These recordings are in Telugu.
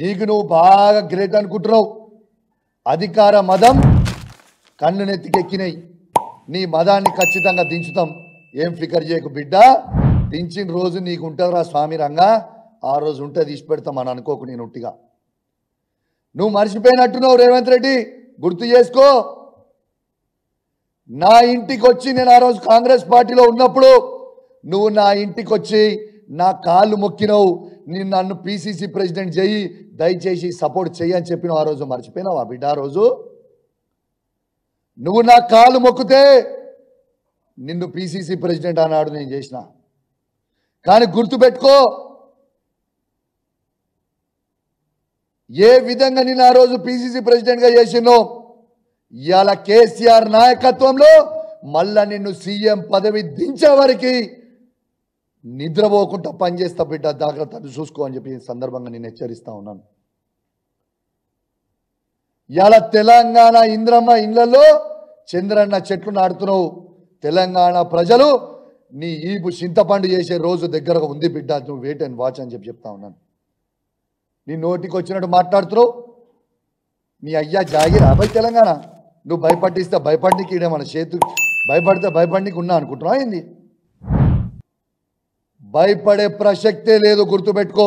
నీకు నువ్వు బాగా గ్రేట్ అనుకుంటున్నావు. అధికార మదం కన్ను నెత్తికెక్కినాయి. నీ మదాన్ని ఖచ్చితంగా దించుతాం. ఏం ఫికర్ చేయకు బిడ్డ. దించిన రోజు నీకు ఉంటుందిరా స్వామి రంగా. ఆ రోజు ఉంటే తీసి పెడతాం అని అనుకోకు. నేను ఉట్టిగా నువ్వు మర్చిపోయినట్టున్నావు రేవంత్ రెడ్డి. గుర్తు చేసుకో. నా ఇంటికి వచ్చి నేను ఆ రోజు కాంగ్రెస్ పార్టీలో ఉన్నప్పుడు నువ్వు నా ఇంటికి వచ్చి నా కాళ్ళు మొక్కినవు. నేను నన్ను పిసిసి ప్రెసిడెంట్ చెయ్యి, దయచేసి సపోర్ట్ చెయ్యి అని చెప్పినావు. ఆ రోజు మర్చిపోయినావా బిడ్డ? ఆ రోజు నువ్వు నా కాళ్ళు మొక్కితే నిన్ను పిసిసి ప్రెసిడెంట్ అన్నాడు నేను చేసిన. కానీ గుర్తుపెట్టుకో, ఏ విధంగా నిన్ను ఆ రోజు పిసిసి ప్రెసిడెంట్గా చేసినో ఇవాళ కేసీఆర్ నాయకత్వంలో మళ్ళా నిన్ను సీఎం పదవి దించే వరకు నిద్రపోకుండా పనిచేస్తా బిడ్డ. జాగ్రత్తలు చూసుకో అని చెప్పి సందర్భంగా నేను హెచ్చరిస్తా ఉన్నాను. ఇవాళ తెలంగాణ ఇంద్రమ్మ ఇళ్లలో చంద్రన్న చెట్లు నాడుతున్నావు. తెలంగాణ ప్రజలు నీ ఈపు చింతపండు చేసే రోజు దగ్గరగా ఉంది బిడ్డ. నువ్వు వెయిట్ అండ్ వాచ్ అని చెప్పి చెప్తా ఉన్నాను. నీ నోటికి వచ్చినట్టు మాట్లాడుతున్నావు. నీ అయ్యా జాగిరా భయ తెలంగాణ. నువ్వు భయపట్టిస్తే భయపడికి ఈడే మన చేతు భయపడితే భయపడికి ఉన్నా అనుకుంటున్నావు ఏంది? భయపడే ప్రసక్తే లేదు. గుర్తుపెట్టుకో.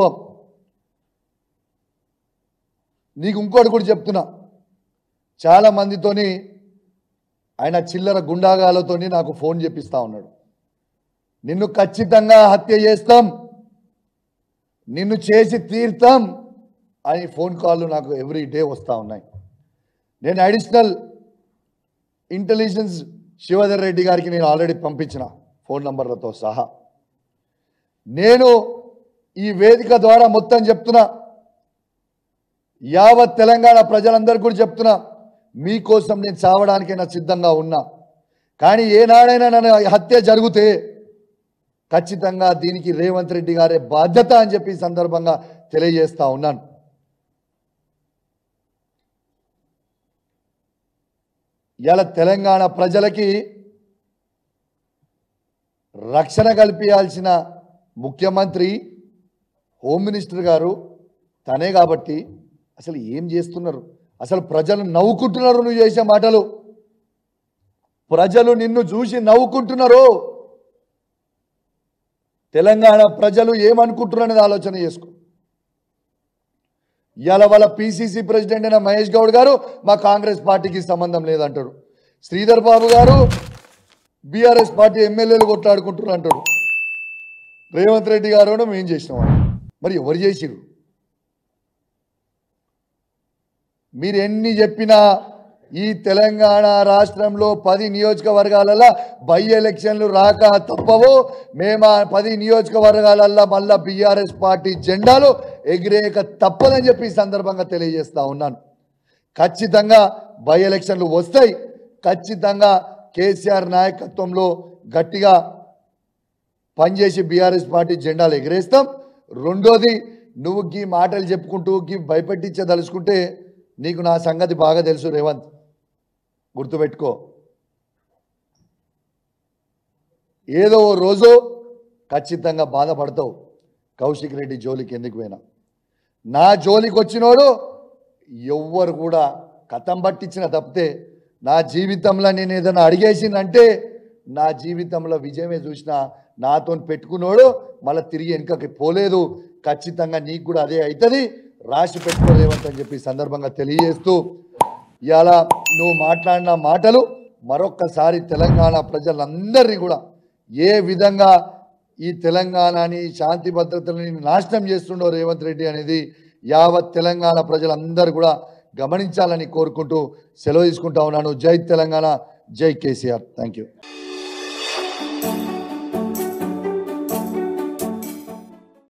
నీకు ఇంకోటి కూడా చెప్తున్నా. చాలా మందితోని ఆయన చిల్లర గుండాగాలతోని నాకు ఫోన్ చేపిస్తా ఉన్నాడు. నిన్ను ఖచ్చితంగా హత్య చేస్తాం, నిన్ను చేసి తీర్తాం అని ఫోన్ కాళ్ళు నాకు ఎవ్రీ డే వస్తూ ఉన్నాయి. నేను అడిషనల్ ఇంటెలిజెన్స్ శివధర్ రెడ్డి గారికి నేను ఆల్రెడీ పంపించిన ఫోన్ నంబర్లతో సహా. నేను ఈ వేదిక ద్వారా మొత్తం చెప్తున్నా, యావత్ తెలంగాణ ప్రజలందరికీ కూడా చెప్తున్నా, మీకోసం నేను చావడానికైనా సిద్ధంగా ఉన్నా. కానీ ఏనాడైనా నన్ను హత్య జరిగితే ఖచ్చితంగా దీనికి రేవంత్ రెడ్డి గారే బాధ్యత అని చెప్పి ఈ సందర్భంగా తెలియజేస్తా ఉన్నాను. ఇలా తెలంగాణ ప్రజలకి రక్షణ కల్పించాల్సిన ముఖ్యమంత్రి, హోమ్ మినిస్టర్ గారు తనే కాబట్టి అసలు ఏం చేస్తున్నారు? అసలు ప్రజలు నవ్వుకుంటున్నారు నువ్వు చేసే మాటలు. ప్రజలు నిన్ను చూసి నవ్వుకుంటున్నారు. తెలంగాణ ప్రజలు ఏమనుకుంటున్నారు అనేది ఆలోచన చేసుకో. ఇవాళ వాళ్ళ పిసిసి ప్రెసిడెంట్ అయిన మహేష్ గౌడ్ గారు మా కాంగ్రెస్ పార్టీకి సంబంధం లేదంటాడు. శ్రీధర్ బాబు గారు బీఆర్ఎస్ పార్టీ ఎమ్మెల్యేలు కొట్లాడుకుంటున్నారు అంటాడు. రేవంత్ రెడ్డి గారు మేము చేసినాం. మరి ఎవరు చేసిరు? మీరు ఎన్ని చెప్పినా ఈ తెలంగాణ రాష్ట్రంలో 10 నియోజకవర్గాలలో బై ఎలక్షన్లు రాక తప్పవు. మేము 10 నియోజకవర్గాలలో మళ్ళా బీఆర్ఎస్ పార్టీ జెండాలు ఎగిరేక తప్పదని చెప్పి ఈ సందర్భంగా తెలియజేస్తా ఉన్నాను. ఖచ్చితంగా బై ఎలక్షన్లు వస్తాయి. ఖచ్చితంగా కేసీఆర్ నాయకత్వంలో గట్టిగా పనిచేసి బీఆర్ఎస్ పార్టీ జెండాలు ఎగిరేస్తాం. రెండోది, నువ్వు గీ మాటలు చెప్పుకుంటూ గీ భయపెట్టించదలుచుకుంటే నీకు నా సంగతి బాగా తెలుసు రేవంత్. గుర్తుపెట్టుకో. ఏదో రోజు ఖచ్చితంగా బాధపడతావు. కౌశిక్ రెడ్డి జోలికి ఎందుకు పోయినా, నా జోలికి వచ్చినోడు ఎవ్వరు కూడా కథం పట్టించిన తప్పితే నా జీవితంలో నేను ఏదైనా అడిగేసిందంటే నా జీవితంలో విజయమే చూసినా నాతో పెట్టుకున్నోడు మళ్ళీ తిరిగి వెనుకకి పోలేదు. ఖచ్చితంగా నీకు కూడా అదే అవుతుంది. రాసి పెట్టుకోలేవంతని చెప్పి సందర్భంగా తెలియజేస్తూ, ఇవాళ నువ్వు మాట్లాడిన మాటలు మరొక్కసారి తెలంగాణ ప్రజలందరినీ కూడా ఏ విధంగా ఈ తెలంగాణని శాంతి భద్రతలని నాశనం చేస్తుండో రేవంత్ రెడ్డి అనేది యావత్ తెలంగాణ ప్రజలందరూ కూడా గమనించాలని కోరుకుంటూ సెలవు తీసుకుంటా ఉన్నాను. జై తెలంగాణ, జై కేసీఆర్. Thank you.